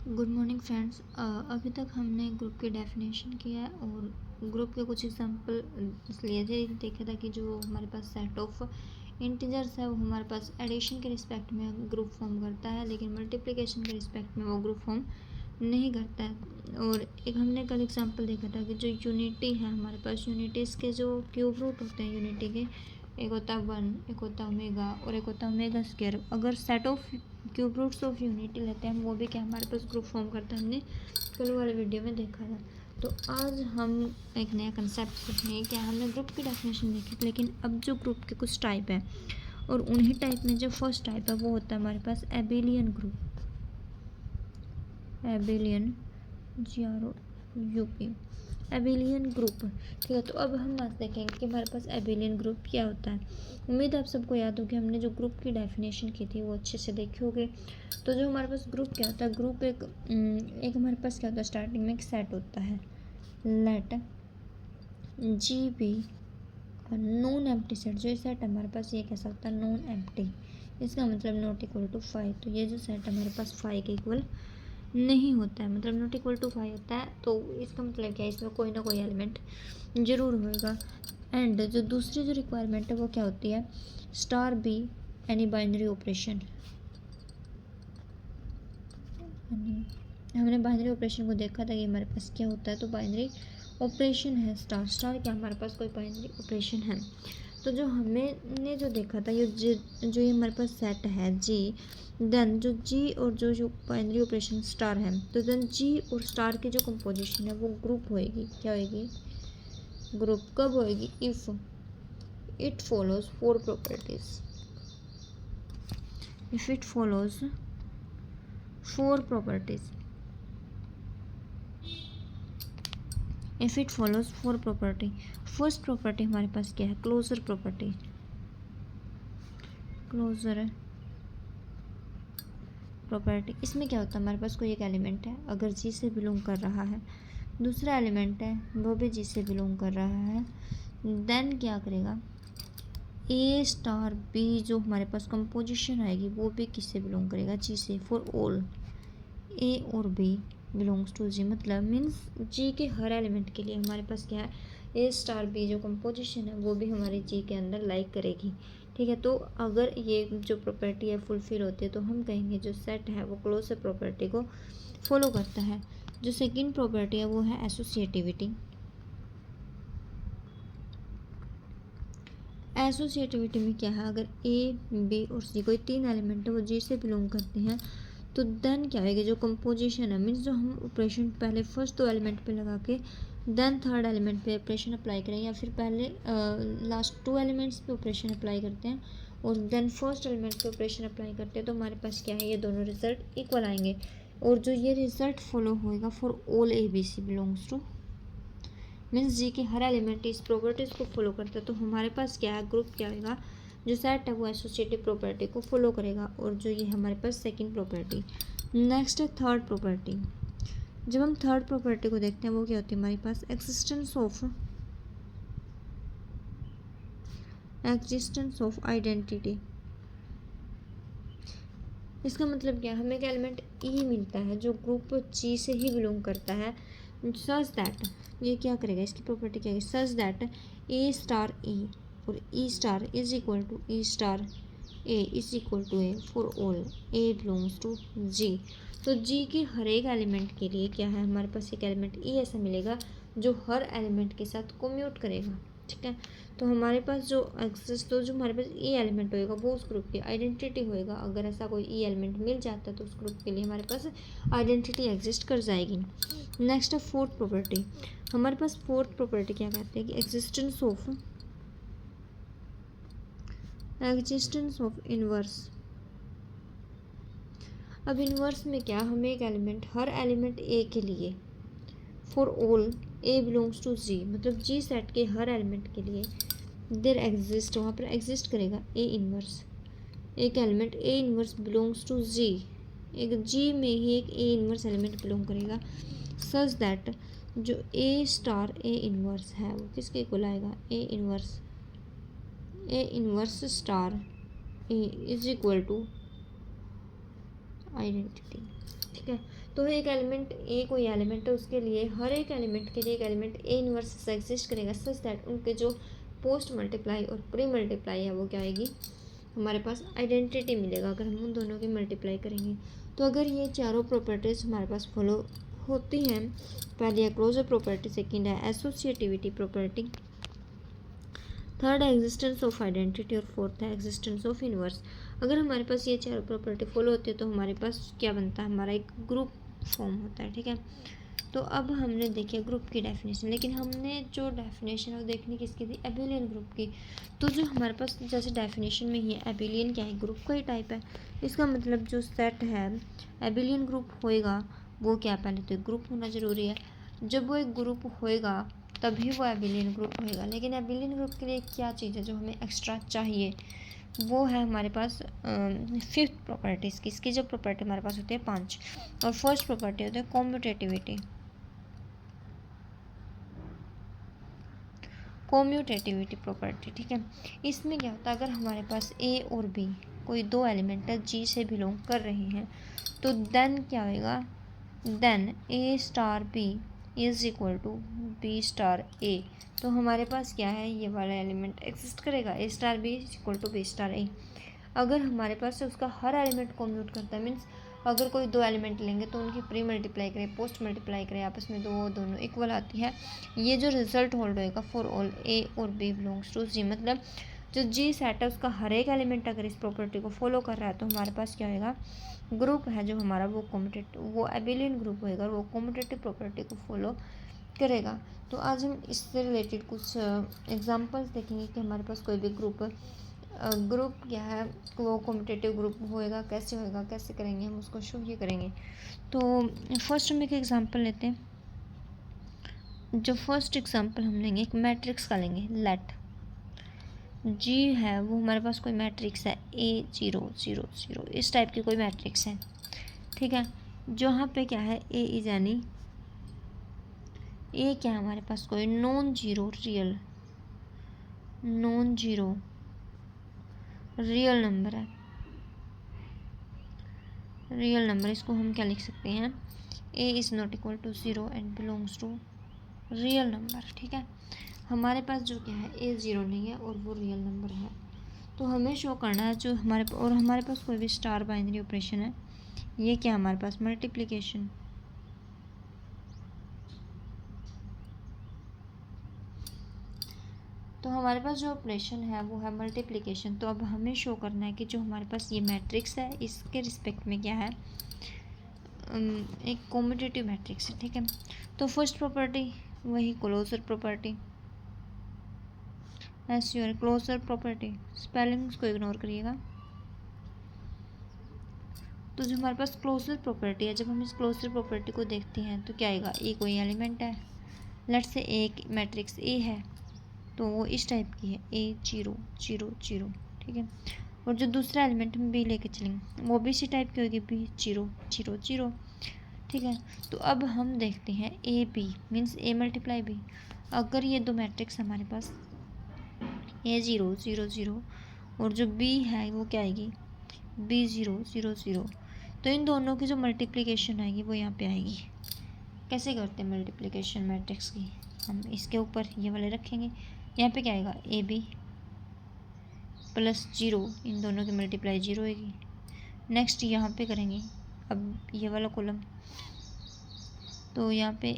Good morning friends. अभी तक हमने ग्रुप की डेफिनेशन किया है और ग्रुप के कुछ एग्जांपल लिए थे। देखा था कि जो हमारे पास सेट ऑफ इंटीजर्स है वो हमारे पास एडिशन के रिस्पेक्ट में ग्रुप फॉर्म करता है, लेकिन मल्टीप्लिकेशन के रिस्पेक्ट में वो ग्रुप फॉर्म नहीं करता है। और एक हमने कल एग्जांपल देखा था कि जो यूनिटी है हमारे पास, यूनिटीज़ के जो क्यूब रूट होते हैं यूनिटी के, एक होता है 1, एक होता है ओमेगा और एक होता है ओमेगा स्क्वायर। अगर set of cube roots of unity लेते हैं हम, वो भी क्या हमारे पास ग्रुप फॉर्म करता है, हमने कल वाले वीडियो में देखा था। तो आज हम एक नया कंसेप्ट सीखेंगे। क्या हमने ग्रुप की डेफिनेशन देखी, लेकिन अब जो ग्रुप के कुछ टाइप है और उन्हीं टाइप में जो फर्स्ट टाइप है वो होता है हमारे पास abelian group. Abelian GROUP, abelian group. ठीक है, तो अब हम आज देखेंगे कि हमारे पास एबिलियन ग्रुप क्या होता है। उम्मीद है आप सबको याद होगी, हमने जो ग्रुप की डेफिनेशन की थी वो अच्छे से देखी होगी। तो जो हमारे पास ग्रुप क्या होता है, ग्रुप एक हमारे पास क्या होता है, स्टार्टिंग में एक सेट होता है, let GB non empty set. जो सेट हमारे पास ये कैसा होता है, नॉन एम्प्टी। इसका मतलब नॉट इक्वल टू 5। तो ये जो सेट हमारे पास 5 के इक्वल नहीं होता है, मतलब नॉट इक्वल टू 5 होता है। तो इसका मतलब क्या है, इसमें कोई ना कोई एलिमेंट ज़रूर होएगा। एंड जो दूसरी जो रिक्वायरमेंट है वो क्या होती है, star be any binary operation. हमने बाइनरी ऑपरेशन को देखा था कि हमारे पास क्या होता है, तो बाइनरी ऑपरेशन है स्टार। स्टार क्या हमारे पास कोई बाइनरी ऑपरेशन है। तो जो हमने जो देखा था, जो ये हमारे पास सेट है जी, देन जो जी और जो बाइनरी ऑपरेशन स्टार है, तो देन जी और स्टार की जो कंपोजिशन है वो ग्रुप होएगी। क्या होएगी, ग्रुप। कब होएगी, if it follows 4 properties. If it follows 4 properties, if it follows 4 property. First property हमारे पास क्या है, क्लोजर प्रॉपर्टी। क्लोजर प्रॉपर्टी, इसमें क्या होता है, हमारे पास कोई एक एलिमेंट है, अगर जी से बिलोंग कर रहा है, दूसरा एलिमेंट है वो भी जी से बिलोंग कर रहा है, देन क्या करेगा, ए स्टार बी जो हमारे पास कंपोजिशन आएगी वो भी किससे बिलोंग करेगा, जी से। फॉर ऑल ए और बी बिलोंग्स टू जी, मतलब मीन्स जी के हर एलिमेंट के लिए हमारे पास क्या है, ए स्टार बी जो कंपोजिशन है वो भी हमारे जी के अंदर लाइक करेगी। ठीक है, तो अगर ये जो प्रॉपर्टी है फुलफिल होती है तो हम कहेंगे जो सेट है वो क्लोजर प्रॉपर्टी को फॉलो करता है। जो सेकंड प्रॉपर्टी है वो है एसोसिएटिविटी। एसोसिएटिविटी में क्या है, अगर ए बी और सी कोई 3 एलिमेंट है वो जी से बिलोंग करते हैं, तो देन क्या आएगा, जो कंपोजिशन है, मीन्स जो हम ऑपरेशन पहले फर्स्ट 2 एलिमेंट पे लगा के देन थर्ड एलिमेंट पे ऑपरेशन अप्लाई करें, या फिर पहले लास्ट 2 एलिमेंट्स पे ऑपरेशन अप्लाई करते हैं और देन फर्स्ट एलिमेंट पे ऑपरेशन अप्लाई करते हैं, तो हमारे पास क्या है, ये दोनों रिजल्ट इक्वल आएंगे। और जो ये रिजल्ट फॉलो होएगा for all ABC belongs to, मीन्स जी के हर एलिमेंट इस प्रॉपर्टीज़ को फॉलो करता है, तो हमारे पास क्या है, ग्रुप क्या होगा, जो सेट है वो एसोसिएटिव प्रॉपर्टी को फॉलो करेगा। और जो ये हमारे पास सेकंड प्रॉपर्टी। नेक्स्ट है थर्ड प्रॉपर्टी। जब हम थर्ड प्रॉपर्टी को देखते हैं वो क्या होती है, हमारे पास एक्जिस्टेंस ऑफ आइडेंटिटी। इसका मतलब क्या है, हमें एक एलिमेंट ई मिलता है जो ग्रुप जी से ही बिलोंग करता है, सच दैट ये क्या करेगा, इसकी प्रॉपर्टी क्या है, such that A star e और e star is equal to e star A is equal to a for all a belongs to G. तो जी के हर एक एलिमेंट के लिए क्या है, हमारे पास एक एलिमेंट ई ऐसा मिलेगा जो हर एलिमेंट के साथ कोम्यूट करेगा। ठीक है, तो हमारे पास जो एक्सिस्ट, तो जो हमारे पास ई एलिमेंट होएगा वो उस ग्रुप की आइडेंटिटी होएगा। अगर ऐसा कोई ई एलिमेंट मिल जाता है तो उस ग्रुप के लिए हमारे पास आइडेंटिटी एग्जिस्ट कर जाएगी। नेक्स्ट है फोर्थ प्रॉपर्टी। हमारे पास फोर्थ प्रॉपर्टी क्या कहते हैं कि एग्जिस्टेंस ऑफ इनवर्स। अब इनवर्स में क्या, हमें एक एलिमेंट, हर एलिमेंट ए के लिए for all a belongs to G, मतलब जी सेट के हर एलिमेंट के लिए देर एग्जिस्ट, वहाँ पर एग्जिस्ट करेगा ए इनवर्स, एक element a inverse belongs to G, एक जी में ही एक ए इनवर्स एलिमेंट बिलोंग करेगा, सच दैट जो ए स्टार ए इनवर्स है वो किसके इक्वल आएगा, A inverse star A is equal to identity. ठीक है, तो एक एलिमेंट ए कोई एलिमेंट है, उसके लिए हर एक एलिमेंट के लिए एक एलिमेंट ए इनवर्स एग्जिस्ट करेगा सच दैट उनके जो पोस्ट मल्टीप्लाई और प्री मल्टीप्लाई है वो क्या आएगी, हमारे पास आइडेंटिटी मिलेगा अगर हम उन दोनों की मल्टीप्लाई करेंगे। तो अगर ये चारों प्रॉपर्टीज़ हमारे पास फॉलो होती हैं, पहली है क्लोजर प्रॉपर्टी, सेकंड है एसोसिएटिविटी प्रॉपर्टी, थर्ड है एग्जिस्टेंस ऑफ आइडेंटिटी और फोर्थ है एग्जिस्टेंस ऑफ इनवर्स। अगर हमारे पास ये चारों प्रॉपर्टी फॉलो होती है तो हमारे पास क्या बनता है, हमारा एक ग्रुप फॉर्म होता है। ठीक है, तो अब हमने देखिए ग्रुप की डेफिनेशन, लेकिन हमने जो डेफिनेशन है वो देखनी किसकी थी, एबिलियन ग्रुप की। तो जो हमारे पास जैसे डेफिनेशन में ही है, एबिलियन क्या है, ग्रुप का ही टाइप है। इसका मतलब जो सेट है एबिलियन ग्रुप होएगा वो क्या, पहले तो एक ग्रुप होना ज़रूरी है। जब वो एक ग्रुप होएगा तभी वो एबिलियन ग्रुप होएगा। लेकिन एबिलियन ग्रुप के लिए क्या चीज़ है जो हमें एक्स्ट्रा चाहिए, वो है हमारे पास फिफ्थ प्रॉपर्टीज़ की। इसकी जो प्रॉपर्टी हमारे पास होती है 5, और फर्स्ट प्रॉपर्टी होती है कॉम्यूटेटिविटी। कॉम्यूटेटिविटी प्रॉपर्टी, ठीक है। इसमें क्या होता है, अगर हमारे पास ए और बी कोई दो एलिमेंट है जी से बिलोंग कर रहे हैं, तो देन क्या होएगा, then a star b is equal to b star a. तो हमारे पास क्या है, ये वाला एलिमेंट एग्जिस्ट करेगा, a star b is equal to b star a. अगर हमारे पास उसका हर एलिमेंट कॉम्यूट करता है, मीन्स अगर कोई दो एलिमेंट लेंगे तो उनकी प्री मल्टीप्लाई करें, पोस्ट मल्टीप्लाई करें, आपस में दोनों इक्वल आती है, ये जो रिजल्ट होल्ड होएगा फॉर ऑल ए और बी बिलोंग्स टू जी। मतलब जो जी सेट है उसका हर एक एलिमेंट अगर इस प्रॉपर्टी को फॉलो कर रहा है तो हमारे पास क्या होएगा, ग्रुप है जो हमारा वो कॉम्यूटेटिव, वो एबिलियन ग्रुप होएगा और वो कॉम्यूटेटिव प्रॉपर्टी को फॉलो करेगा। तो आज हम इससे रिलेटेड कुछ एग्जांपल्स देखेंगे कि हमारे पास कोई भी ग्रुप क्या है वो कॉम्पिटिटिव ग्रुप होएगा, कैसे होएगा, कैसे करेंगे हम उसको शो ये करेंगे। तो फर्स्ट हम एक एग्जांपल लेते हैं। जो फर्स्ट एग्जांपल हम लेंगे एक मैट्रिक्स का लेंगे, लेट जी है वो हमारे पास कोई मैट्रिक्स है A0 0 0, इस टाइप की कोई मैट्रिक्स है। ठीक है, जहाँ पे क्या है ए इज यानी ए क्या है हमारे पास कोई नॉन जीरो रियल नंबर है, रियल नंबर। इसको हम क्या लिख सकते हैं, A is not equal to 0 and belongs to real number. ठीक है, हमारे पास जो क्या है A0 नहीं है और वो रियल नंबर है। तो हमें शो करना है जो हमारे पास कोई भी स्टार बाइनरी ऑपरेशन है, ये क्या हमारे पास मल्टीप्लिकेशन। तो हमारे पास जो ऑपरेशन है वो है मल्टीप्लिकेशन। तो अब हमें शो करना है कि जो हमारे पास ये मैट्रिक्स है इसके रिस्पेक्ट में क्या है, एक कॉम्यूटेटिव मैट्रिक्स है। ठीक है, तो फर्स्ट प्रॉपर्टी वही closure property, as your closure property, spellings को इग्नोर करिएगा। तो जो हमारे पास क्लोजर प्रॉपर्टी है, जब हम इस क्लोजर प्रॉपर्टी को देखते हैं तो क्या आएगा, ए कोई एलिमेंट है, लेट्स से एक मैट्रिक्स ए है तो वो इस टाइप की है A0 0 0। ठीक है, और जो दूसरा एलिमेंट हम बी लेके चलेंगे वो भी इसी टाइप की होगी, B0 0 0। ठीक है, तो अब हम देखते हैं A B means A multiply B. अगर ये दो मैट्रिक्स हमारे पास A0 0 0 और जो बी है वो क्या आएगी B0 0 0, तो इन दोनों की जो मल्टीप्लिकेशन आएगी वो यहाँ पे आएगी। कैसे करते हैं मल्टीप्लिकेशन मैट्रिक्स की, हम इसके ऊपर ये वाले रखेंगे, यहाँ पे क्या आएगा AB प्लस 0, इन दोनों की मल्टीप्लाई 0 होगी। नेक्स्ट यहाँ पे करेंगे अब ये वाला कॉलम, तो यहाँ पे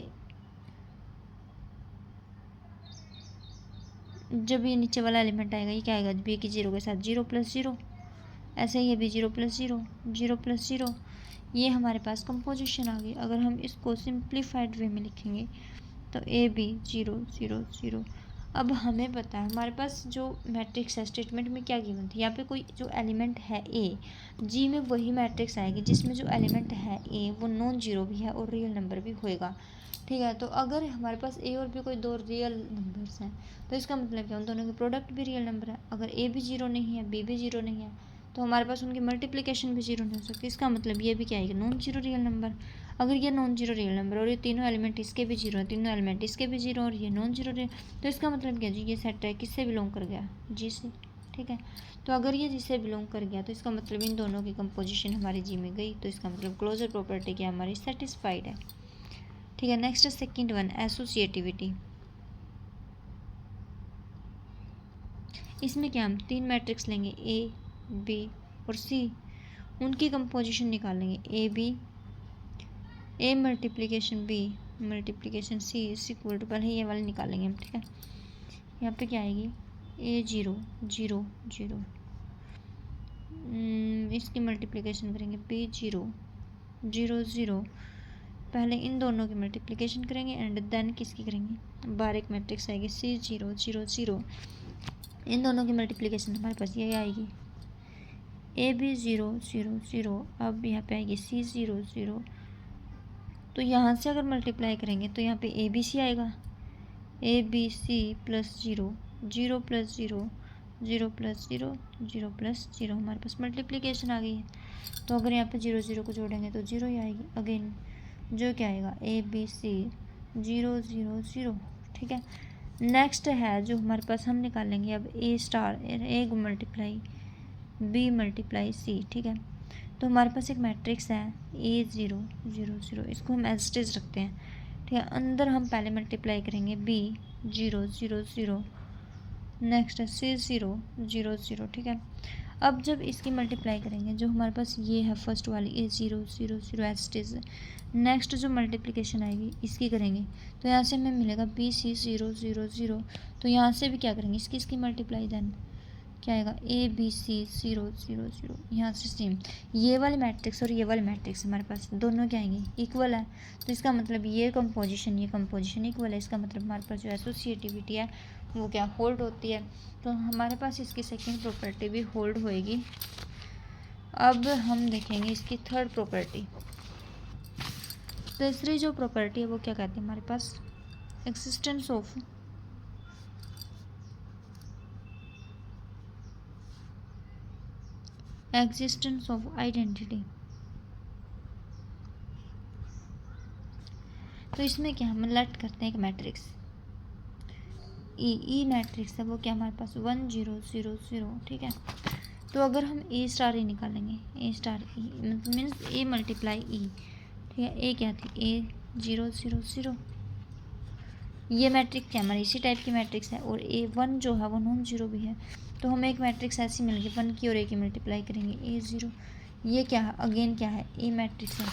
जब ये नीचे वाला एलिमेंट आएगा ये क्या आएगा, बी की 0 के साथ 0 प्लस 0, ऐसे ही ये भी 0 प्लस 0 0 प्लस 0, ये हमारे पास कंपोजिशन आ गई। अगर हम इसको सिंप्लीफाइड वे में लिखेंगे तो AB 0 0 0। अब हमें पता है हमारे पास जो मैट्रिक्स है स्टेटमेंट में क्या गिवन थी, यहाँ पे कोई जो एलिमेंट है ए, जी में वही मैट्रिक्स आएगी जिसमें जो एलिमेंट है ए वो नॉन जीरो भी है और रियल नंबर भी होएगा। ठीक है, तो अगर हमारे पास ए और बी कोई दो रियल नंबर्स हैं तो इसका मतलब क्या, उन दोनों के प्रोडक्ट भी रियल नंबर है। अगर ए भी जीरो नहीं है बी भी जीरो नहीं है तो हमारे पास उनकी मल्टीप्लिकेशन भी जीरो नहीं हो सकती। इसका मतलब ये भी क्या आएगा, नॉन जीरो रियल नंबर। अगर ये नॉन जीरो रियल नंबर और ये तीनों एलिमेंट इसके भी जीरो हैं, तीनों एलिमेंट इसके भी जीरो और ये नॉन जीरो रियल, तो इसका मतलब क्या जी ये सेट है किससे बिलोंग कर गया, जी से। ठीक है। तो अगर ये जिससे बिलोंग कर गया तो इसका मतलब इन दोनों की कंपोजिशन हमारी जी में गई, तो इसका मतलब क्लोजर प्रॉपर्टी क्या हमारी सेटिस्फाइड है। ठीक है, नेक्स्ट सेकंड वन एसोसिएटिविटी। इसमें क्या हम 3 मैट्रिक्स लेंगे ए बी और सी, उनकी कंपोजिशन निकालेंगे A B, A multiplication B multiplication C is equal to, पहले ये वाले निकालेंगे हम। ठीक है, यहाँ पे क्या आएगी ए 0 0 0, इसकी मल्टीप्लिकेशन करेंगे बी 0 0 0, पहले इन दोनों की मल्टीप्लिकेशन करेंगे एंड देन किसकी करेंगे, बाहर एक मैट्रिक्स आएगी सी 0 0 0, इन दोनों की मल्टीप्लिकेशन हमारे पास ये आएगी ए बी 0 0 0, अब यहाँ पे आएगी सी 0 0, तो यहाँ से अगर मल्टीप्लाई करेंगे तो यहाँ पे ए बी सी आएगा, A B C plus 0 0 plus 0 0 plus 0 0 plus 0, हमारे पास मल्टीप्लिकेशन आ गई है। तो अगर यहाँ पे 0 0 को जोड़ेंगे तो 0 ही आएगी अगेन, जो क्या आएगा ए बी सी 0 0 0। ठीक है, नेक्स्ट है जो हमारे पास हम निकालेंगे अब ए star, A multiply B multiply C. ठीक है, तो हमारे पास एक मैट्रिक्स है ए 0 0 0, इसको हम एज इट इज रखते हैं। ठीक है, अंदर हम पहले मल्टीप्लाई करेंगे बी 0 0 0, नेक्स्ट है सी 0 0 0। ठीक है, अब जब इसकी मल्टीप्लाई करेंगे जो हमारे पास ये है फर्स्ट वाली ए 0 0 0 एज इट इज, नेक्स्ट जो मल्टीप्लिकेशन आएगी इसकी करेंगे तो यहाँ से हमें मिलेगा बी सी 0 0 0, तो यहाँ से भी क्या करेंगे इसकी मल्टीप्लाई, देन क्या आएगा ए बी सी 0 0 0, यहाँ से सेम ये वाले मैट्रिक्स और ये वाले मैट्रिक्स हमारे पास दोनों क्या आएंगे इक्वल है, तो इसका मतलब ये कंपोजिशन इक्वल है, इसका मतलब हमारे पास जो एसोसिएटिविटी है वो क्या होल्ड होती है, तो हमारे पास इसकी सेकंड प्रॉपर्टी भी होल्ड होएगी। अब हम देखेंगे इसकी थर्ड प्रॉपर्टी। तीसरी जो प्रॉपर्टी है वो क्या कहते हैं हमारे पास एक्सिस्टेंस ऑफ आइडेंटिटी। तो इसमें क्या हम लेट करते हैं एक मैट्रिक्स ई मैट्रिक्स है वो क्या हमारे पास 1 0 0 0। ठीक है, तो अगर हम ए स्टार ई निकालेंगे ए star E means A multiply e. ठीक है, ए क्या थी ए 0 0 0, ये मैट्रिक्स क्या हमारी इसी टाइप की मैट्रिक्स है, और ए 1 जो है वो नॉन जीरो भी है, तो हमें एक मैट्रिक्स ऐसी मिल गई 1 की और ए की मल्टीप्लाई करेंगे ए 0, ये क्या है अगेन क्या है ए मैट्रिक्स है।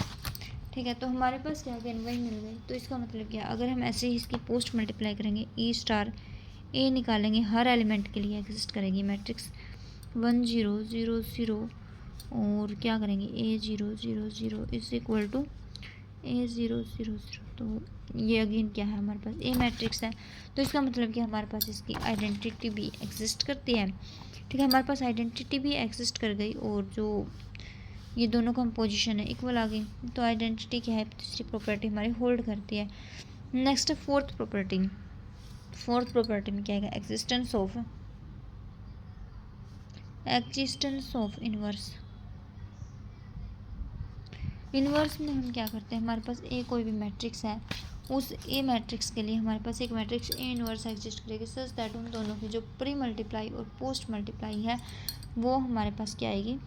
ठीक है, तो हमारे पास क्या अगेन वही मिल गई, तो इसका मतलब क्या अगर हम ऐसे ही इसकी पोस्ट मल्टीप्लाई करेंगे ई स्टार ए निकालेंगे हर एलिमेंट के लिए एग्जिस्ट करेगी मैट्रिक्स 1 0 0 0, और क्या करेंगे ए 0 0 0 इज इक्वल टू ए 0 0 0, तो ये अगेन क्या है हमारे पास ए मैट्रिक्स है, तो इसका मतलब कि हमारे पास इसकी आइडेंटिटी भी एग्जिस्ट करती है। ठीक है, हमारे पास आइडेंटिटी भी एग्जिस्ट कर गई और जो ये दोनों कंपोजिशन है इक्वल आ गई, तो आइडेंटिटी क्या है तीसरी प्रॉपर्टी हमारी होल्ड करती है। नेक्स्ट फोर्थ प्रॉपर्टी में क्या आएगा एक्जिस्टेंस ऑफ इन्वर्स में हम क्या करते हैं हमारे पास ए कोई भी मैट्रिक्स है उस ए मैट्रिक्स के लिए हमारे पास एक मैट्रिक्स ए इन्वर्स एग्जिस्ट करेगी सच दैट उन दोनों की जो प्री मल्टीप्लाई और पोस्ट मल्टीप्लाई है वो हमारे पास क्या आएगी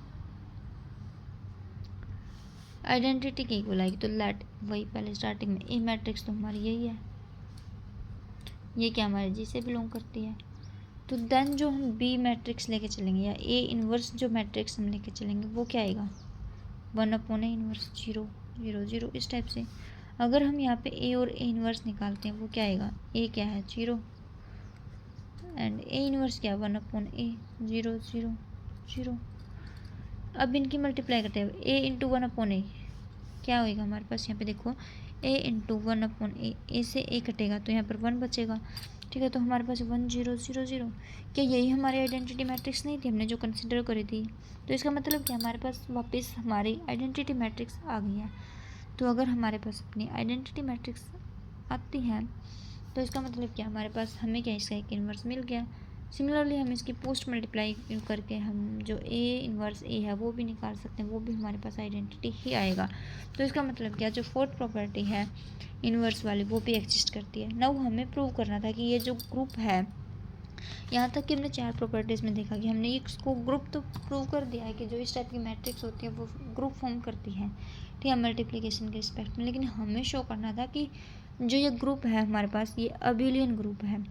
आइडेंटिटी के इक्वल आएगी। तो लेट वही पहले स्टार्टिंग में ए मैट्रिक्स तो हमारी यही है, ये क्या हमारे जी से बिलोंग करती है, तो देन जो हम बी मैट्रिक्स लेके चलेंगे या ए इन्वर्स जो मैट्रिक्स हम लेके चलेंगे वो क्या आएगा 1/a इन्वर्स 0 0 0 इस टाइप से। अगर हम यहाँ पे ए और ए इन्वर्स निकालते हैं वो क्या आएगा ए क्या है 0 एंड ए इन्वर्स क्या 1/a 0 0 0। अब इनकी मल्टीप्लाई करते हैं ए इंटू 1/a क्या होएगा हमारे पास यहाँ पे देखो ए इंटू 1/a, ए से ए कटेगा तो यहाँ पर 1 बचेगा। ठीक है, तो हमारे पास 1 0 0 0, क्या यही हमारी आइडेंटिटी मैट्रिक्स नहीं थी हमने जो कंसिडर करी थी, तो इसका मतलब क्या हमारे पास वापस हमारी आइडेंटिटी मैट्रिक्स आ गई है। तो अगर हमारे पास अपनी आइडेंटिटी मैट्रिक्स आती है तो इसका मतलब क्या हमारे पास हमें क्या इसका एक इन्वर्स मिल गया। सिमिलरली हम इसकी पोस्ट मल्टीप्लाई करके हम जो ए इन्वर्स ए है वो भी निकाल सकते हैं, वो भी हमारे पास आइडेंटिटी ही आएगा। तो इसका मतलब क्या जो फोर्थ प्रॉपर्टी है इन्वर्स वाली वो भी एग्जिस्ट करती है। नाउ हमें प्रूव करना था कि ये जो ग्रुप है यहाँ तक कि हमने 4 प्रॉपर्टीज़ में देखा कि हमने इसको ग्रुप तो प्रूव कर दिया है कि जो इस टाइप की मैट्रिक्स होती है वो ग्रुप फॉर्म करती है, ठीक है, मल्टीप्लिकेशन के रिस्पेक्ट में। लेकिन हमें शो करना था कि जो ये ग्रुप है हमारे पास ये अबिलियन ग्रुप है,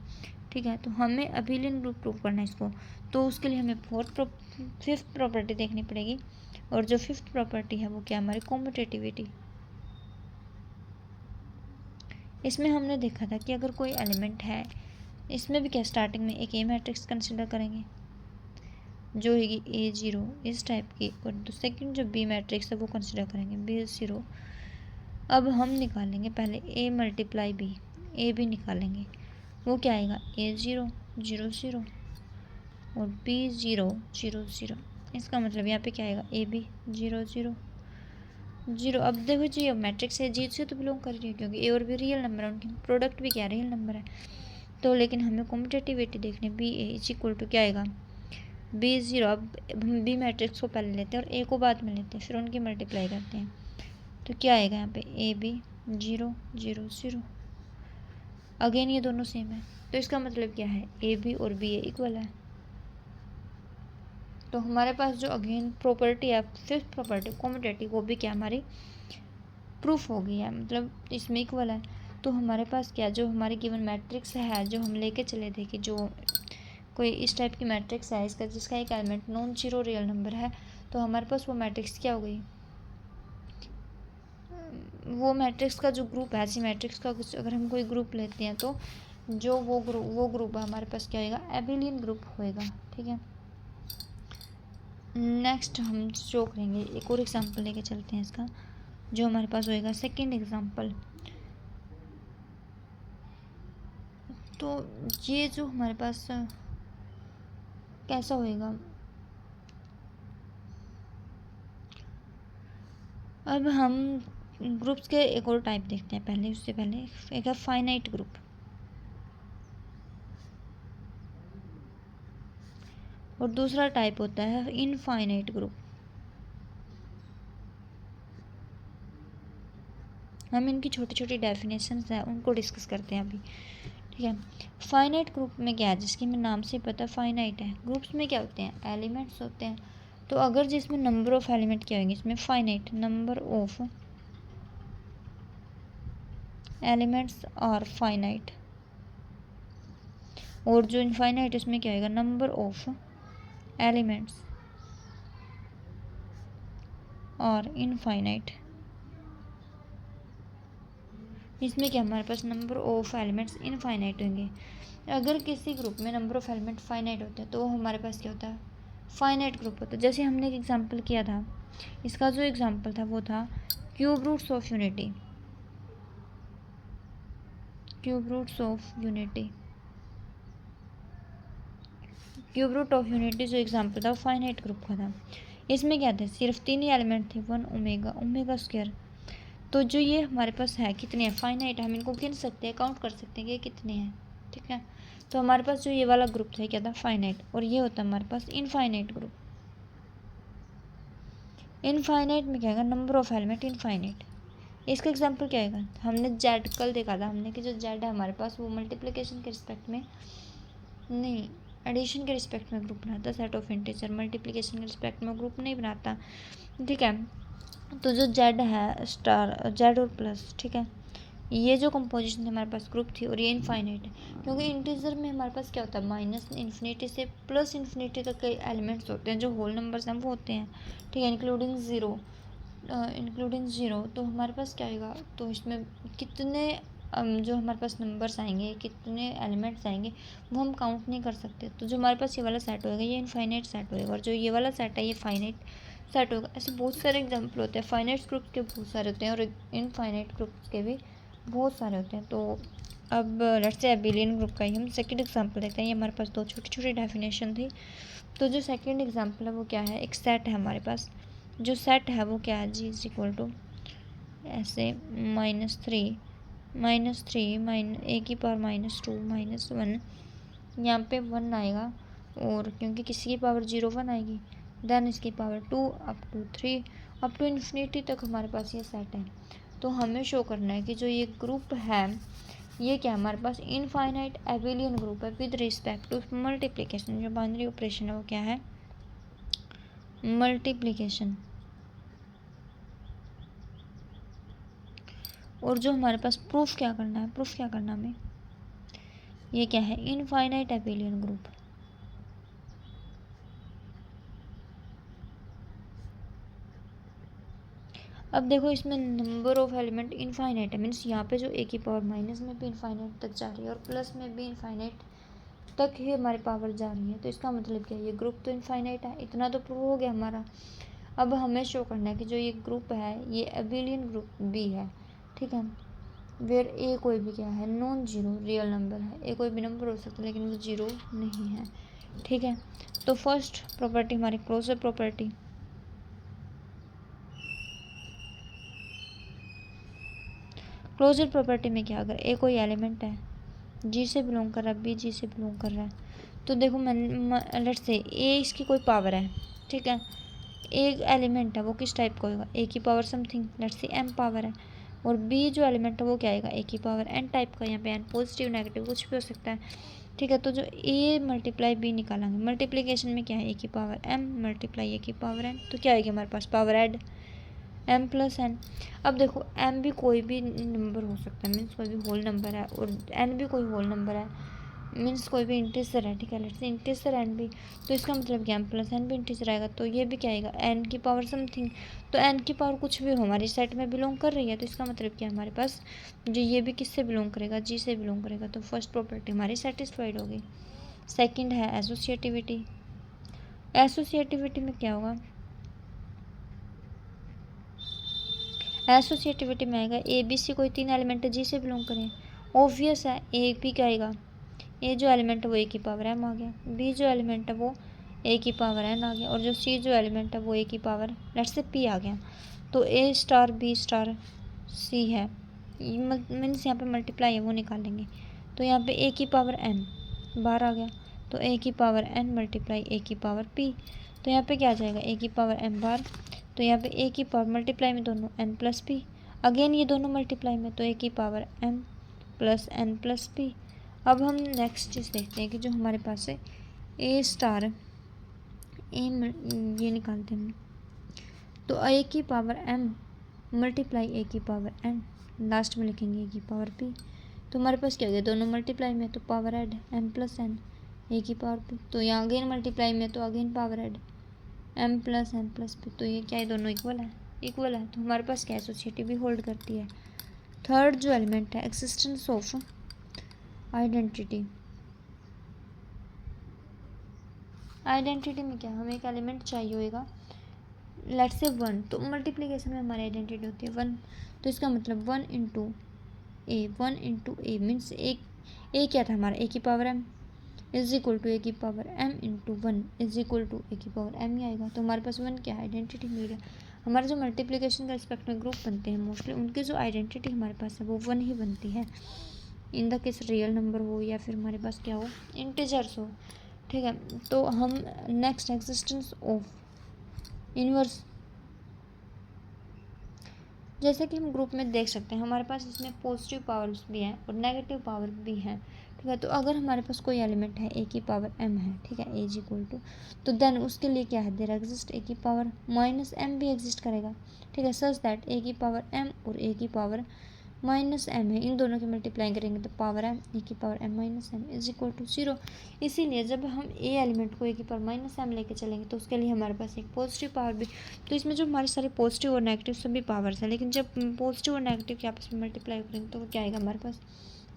ठीक है, तो हमें अबिलियन ग्रुप प्रूव करना है इसको। तो उसके लिए हमें फिफ्थ प्रॉपर्टी देखनी पड़ेगी, और जो फिफ्थ प्रॉपर्टी है वो क्या, हमारी कॉम्पिटिटिविटी। इसमें हमने देखा था कि अगर कोई एलिमेंट है, इसमें भी क्या स्टार्टिंग में एक ए मैट्रिक्स कंसिडर करेंगे जो होगी A0 इस टाइप की, और सेकंड जो बी मैट्रिक्स है वो कंसिडर करेंगे B0। अब हम निकालेंगे पहले A मल्टीप्लाई बी, ए भी निकालेंगे, वो क्या आएगा A0 0 0 और B0 0 0। इसका मतलब यहाँ पे क्या आएगा AB 0 0 0। अब देखो जी अब मैट्रिक्स है जी से तो बिलोंग कर रही है क्योंकि ए और बी रियल नंबर है, उनकी प्रोडक्ट भी क्या रियल नंबर है। तो लेकिन हमें कॉम्पिटिटिविटी देखनी, B A is equal to क्या आएगा B0। अब हम बी मैट्रिक्स को पहले लेते हैं और ए को बाद में लेते हैं, फिर उनकी मल्टीप्लाई करते हैं, तो क्या आएगा यहाँ पे AB 0 0 0। अगेन ये दोनों सेम है, तो इसका मतलब क्या है AB और BA इक्वल है। तो हमारे पास जो अगेन प्रॉपर्टी है फिफ्थ प्रॉपर्टी कॉम्पिटिटिव, वो भी क्या हमारी प्रूफ हो गई है, मतलब इसमें इक्वल है। तो हमारे पास क्या जो हमारी गिवन मैट्रिक्स है जो हम लेके चले थे कि जो कोई इस टाइप की मैट्रिक्स है इसका जिसका एक element non zero real number है, तो हमारे पास वो मैट्रिक्स क्या हो गई, वो मैट्रिक्स का जो ग्रुप है, ऐसी मैट्रिक्स का कुछ अगर हम कोई ग्रुप लेते हैं तो जो वो ग्रुप है हमारे पास क्या होएगा एबिलियन ग्रुप होएगा, ठीक है। नेक्स्ट हम शो करेंगे एक और एग्जांपल लेके चलते हैं इसका, जो हमारे पास होएगा सेकंड एग्जांपल। तो ये जो हमारे पास कैसा होएगा, अब हम ग्रुप्स के एक और टाइप देखते हैं पहले, उससे पहले एक है फाइनाइट ग्रुप, और दूसरा टाइप होता है इनफाइनाइट ग्रुप। हम इनकी छोटी छोटी डेफिनेशंस हैं उनको डिस्कस करते हैं अभी, ठीक है। फाइनाइट ग्रुप में क्या है, जिसकी हमें नाम से पता फाइनाइट है, ग्रुप्स में क्या होते हैं एलिमेंट्स होते हैं। तो अगर जिसमें नंबर ऑफ एलिमेंट क्या होंगे, इसमें finite number of elements are finite, और जो इनफाइनाइट इसमें क्या होगा number of elements are infinite. इसमें क्या हमारे पास नंबर ऑफ एलिमेंट्स इनफाइनाइट होंगे। अगर किसी ग्रुप में नंबर ऑफ एलिमेंट फाइनाइट होते हैं तो वो हमारे पास क्या होता है फाइनाइट ग्रुप होता है। जैसे हमने एक एग्जांपल किया था, इसका जो एग्जांपल था वो था cube roots of unity, cube roots of unity. Cube root of unity जो एग्जांपल था वो फाइनाइट ग्रुप का था। इसमें क्या था सिर्फ 3 ही एलिमेंट थे, 1 ओमेगा ओमेगा स्क्वायर। तो जो ये हमारे पास है कितने हैं फाइनाइट, हम इनको गिन सकते हैं काउंट कर सकते हैं कि कितने हैं, ठीक है। तो हमारे पास जो ये वाला ग्रुप था क्या था फाइनाइट, और ये होता है हमारे पास इनफाइनाइट ग्रुप। इनफाइनाइट में क्या है नंबर ऑफ एलिमेंट इनफाइनाइट। इसका एग्जांपल क्या है, हमने जेड कल देखा था हमने कि जो जेड है हमारे पास वो मल्टीप्लिकेशन के रिस्पेक्ट में नहीं एडिशन के रिस्पेक्ट में ग्रुप बनाता, सेट ऑफ इंटीजर मल्टीप्लिकेशन के रिस्पेक्ट में ग्रुप नहीं बनाता, ठीक है। तो जो जेड है स्टार जेड और प्लस, ठीक है, ये जो कंपोजिशन हमारे पास ग्रुप थी और ये इनफाइनाइट है, क्योंकि इंटीजर में हमारे पास क्या होता है माइनस इन्फिनिटी से प्लस इन्फिनिटी तक के एलिमेंट्स होते हैं, जो होल नंबर्स हैं वो होते हैं, ठीक है, इंक्लूडिंग ज़ीरो। तो हमारे पास क्या आएगा, तो इसमें कितने जो हमारे पास नंबर्स आएंगे कितने एलिमेंट्स आएंगे वो हम काउंट नहीं कर सकते। तो जो हमारे पास ये वाला सेट होएगा ये इनफाइनाइट सेट होएगा, और जो ये वाला सेट है ये फाइनाइट सेट होगा। ऐसे बहुत सारे एग्जांपल होते हैं, फाइनाइट ग्रुप के बहुत सारे होते हैं और इनफाइनाइट ग्रुप्स के भी बहुत सारे होते हैं। तो अब लेट्स से अबिलियन ग्रुप का ही हम सेकंड एग्जांपल देखते हैं। ये हमारे पास 2 छोटी छोटी डेफिनेशन थी। तो जो सेकंड एग्जांपल है वो क्या है, एक सेट है हमारे पास, जो सेट है वो क्या है जी इज इक्वल टू ऐसे -3 ए की पावर -2 -1, यहाँ पे 1 आएगा, और क्योंकि किसी की पावर 0 1 आएगी, देन इसकी power 2 up to 3 up to infinity तक हमारे पास ये सेट है। तो हमें शो करना है कि जो ये ग्रुप है ये क्या हमारे पास इनफाइनाइट एबिलियन ग्रुप है विद रिस्पेक्ट टू मल्टीप्लिकेशन। जो बाइनरी ऑपरेशन है वो क्या है, मल्टीप्लिकेशन। और जो हमारे पास प्रूफ क्या करना है, प्रूफ क्या करना हमें, ये क्या है, इनफाइनाइट एबिलियन ग्रुप। अब देखो इसमें नंबर ऑफ एलिमेंट इनफाइनाइट है, मीन्स यहाँ पे जो ए की पावर माइनस में भी इनफाइनाइट तक जा रही है और प्लस में भी इनफाइनाइट तक ही हमारी पावर जा रही है। तो इसका मतलब क्या है, ये ग्रुप तो इनफाइनाइट है। इतना तो प्रूव हो गया हमारा। अब हमें शो करना है कि जो ये ग्रुप है ये एबिलियन ग्रुप बी है, ठीक है, वेयर ए कोई भी क्या है, नॉन जीरो रियल नंबर है। ए कोई भी नंबर हो सकता है लेकिन वो जीरो नहीं है, ठीक है। तो फर्स्ट प्रॉपर्टी हमारी क्लोजर प्रॉपर्टी, क्लोजर प्रॉपर्टी में क्या, अगर ए कोई एलिमेंट है जी से बिलोंग कर रहा है, बी जी से बिलोंग कर रहा है, तो देखो मैं लेट्स से ए इसकी कोई पावर है, ठीक है, एक एलिमेंट है वो किस टाइप का होगा, ए की power something, let's say M power है, और बी जो एलिमेंट है वो क्या आएगा, ए की पावर एन टाइप का। यहाँ पे एन पॉजिटिव नेगेटिव कुछ भी हो सकता है, ठीक है। तो जो ए मल्टीप्लाई बी निकालेंगे, मल्टीप्लिकेशन में क्या है, ए की पावर एम मल्टीप्लाई ए की पावर एन, तो क्या आएगी हमारे पास, power add m plus n. अब देखो एम भी कोई भी नंबर हो सकता है, मीन्स कोई भी होल नंबर है, और एन भी कोई होल नंबर है, मीन्स कोई भी इंटीजर है, ठीक है, लेट्स से इंटीजर एन भी। तो इसका मतलब क्या, एम प्लस एन भी इंटीजर आएगा, तो ये भी क्या आएगा, एन की पावर समथिंग। तो एन की पावर कुछ भी हो हमारी सेट में बिलोंग कर रही है, तो इसका मतलब क्या, हमारे पास जो ये भी किससे बिलोंग करेगा, जी से बिलोंग करेगा। तो फर्स्ट प्रॉपर्टी हमारी सेटिस्फाइड होगी। सेकेंड है एसोसिएटिविटी। एसोसिएटिविटी में क्या होगा, एसोसिएटिविटी में आएगा ए बी सी कोई तीन एलिमेंट है जी से बिलोंग करें, ऑब्वियस है ए पी क्या आएगा, ए जो एलिमेंट है वो ए की पावर एम आ गया, बी जो एलिमेंट है वो ए की पावर एन आ गया, और जो सी जो एलिमेंट है वो ए की पावर लेट्स से पी आ गया। तो A star B star c है, मीन्स यहाँ पे मल्टीप्लाई है वो निकालेंगे, तो यहाँ पे ए की पावर एन बाहर आ गया, तो ए की पावर एन मल्टीप्लाई ए की पावर पी, तो यहाँ पे क्या आ जाएगा, ए की पावर एम बाहर, तो यहाँ पे ए की पावर मल्टीप्लाई में दोनों एन प्लस पी, अगेन ये दोनों मल्टीप्लाई में, तो ए की power M plus N plus P. अब हम नेक्स्ट चीज़ देखते हैं कि जो हमारे पास है ए स्टार ए ये निकालते हैं, तो ए की पावर एम मल्टीप्लाई ए की पावर एन, लास्ट में लिखेंगे ए की पावर पी, तो हमारे पास क्या हो गया, दोनों मल्टीप्लाई में तो power add M plus N A की पावर पी, तो यहाँ अगेन मल्टीप्लाई में तो again power add M plus N plus P, तो ये क्या है, दोनों इक्वल है, इक्वल है। तो हमारे पास क्या एसोसिएटिव भी होल्ड करती है। थर्ड जो एलिमेंट है एक्सिस्टेंस ऑफ आइडेंटिटी। आइडेंटिटी में क्या, हमें एक एलिमेंट चाहिए होगा, लेट्स से वन, तो मल्टीप्लिकेशन में हमारी आइडेंटिटी होती है वन, तो इसका मतलब वन इंटू ए मीन्स एक ए क्या था हमारा, ए की power m is equal to a की power m into one is equal to a की पावर एम ही आएगा। तो हमारे पास वन क्या है, आइडेंटिटी मिल गया। हमारे जो मल्टीप्लिकेशन का रिस्पेक्ट में ग्रुप बनते हैं मोस्टली उनकी जो आइडेंटिटी हमारे पास है वो वन ही बनती है, in the case real number हो या फिर हमारे पास क्या हो, इंटीजर्स हो, ठीक है। तो हम नेक्स्ट एक्सिस्टेंस ऑफ इनवर्स, जैसे कि हम ग्रुप में देख सकते हैं हमारे पास इसमें पॉजिटिव पावर्स भी हैं और नेगेटिव पावर भी हैं, ठीक है। तो अगर हमारे पास कोई एलिमेंट है ए की पावर एम है, ठीक है, एज इक्वल टू, तो देन उसके लिए क्या है, देयर एग्जिस्ट ए की पावर माइनस एम भी एग्जिस्ट करेगा, ठीक है, सच दैट ए की पावर एम और ए की पावर माइनस एम है, इन दोनों के मल्टीप्लाई करेंगे तो पावर एम ए की power M minus M is equal to zero. इसीलिए जब हम ए एलिमेंट को ए की पावर माइनस एम लेके चलेंगे तो उसके लिए हमारे पास एक पॉजिटिव पावर भी, तो इसमें जो हमारे सारे पॉजिटिव और नेगेटिव सभी पावर्स हैं, लेकिन जब पॉजिटिव और नेगेटिव के आपस में मल्टीप्लाई करेंगे तो क्या आएगा हमारे पास,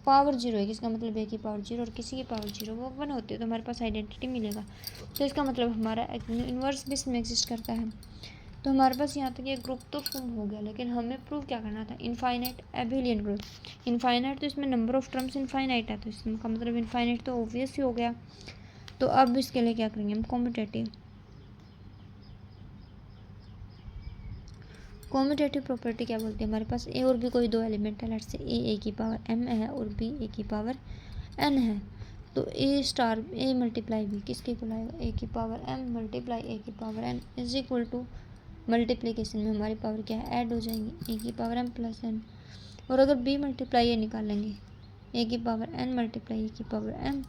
पावर जीरो है, इसका मतलब ए की पावर जीरो और किसी की पावर जीरो वो वन होती है, तो हमारे पास आइडेंटिटी मिलेगा। तो इसका मतलब हमारा इन्वर्स भी इसमें एग्जिस्ट करता है। तो हमारे पास यहाँ तक ये ग्रुप तो फॉर्म हो गया, लेकिन हमें प्रूव क्या करना था, इनफाइनाइट एबिलियन ग्रुप। इनफाइनाइट तो इसमें नंबर ऑफ टर्म्स इनफाइनाइट है, तो इसका मतलब इनफाइनाइट तो ऑब्वियस ही हो गया। तो अब इसके लिए क्या करेंगे हम, कॉम्यूटेटिव प्रॉपर्टी क्या बोलते हैं, हमारे पास ए और बी कोई दो एलिमेंट है, लेट्स से ए की पावर एम है और बी ए की पावर एन है, तो A star A multiply B किसके इक्वल आएगा, ए की पावर एम मल्टीप्लाई ए की power N is equal to, multiplication में हमारी पावर क्या है, ऐड हो जाएंगी ए की पावर एम प्लस एन, और अगर बी मल्टीप्लाई ए निकालेंगे ए की पावर n मल्टीप्लाई ए की पावर m,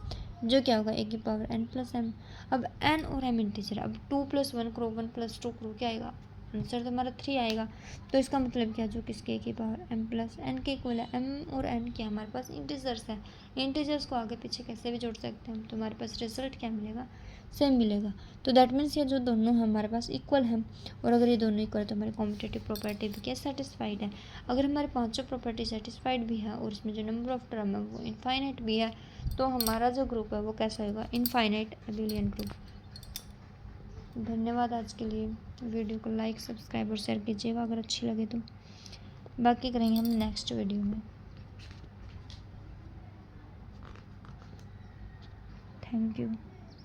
जो क्या होगा ए की पावर n प्लस m। अब n और m इंटीजर, अब 2 + 1 करो, 1 + 2 करो, क्या आएगा आंसर तो हमारा 3 आएगा। तो इसका मतलब क्या, जो किसके की पावर m प्लस n के इक्वल है। m और n क्या हमारे पास इंटीजर्स है, इंटीजर्स को आगे पीछे कैसे भी जोड़ सकते हैं हम, तो हमारे पास रिजल्ट क्या मिलेगा, सेम मिलेगा। तो दैट मीन्स ये जो दोनों हमारे पास इक्वल हैं, और अगर ये दोनों इक्वल है तो हमारी कॉम्पिटेटिव प्रॉपर्टी भी क्या सेटिस्फाइड है। अगर हमारे पांचों प्रॉपर्टी सेटिस्फाइड भी है और इसमें जो नंबर ऑफ टर्म है वो इनफाइनाइट भी है, तो हमारा जो ग्रुप है वो कैसा होगा, इनफाइनाइट एबिलियन ग्रुप। धन्यवाद आज के लिए। वीडियो को लाइक, सब्सक्राइब और शेयर कीजिएगा अगर अच्छी लगे तो। बाकी करेंगे हम नेक्स्ट वीडियो में। Thank you.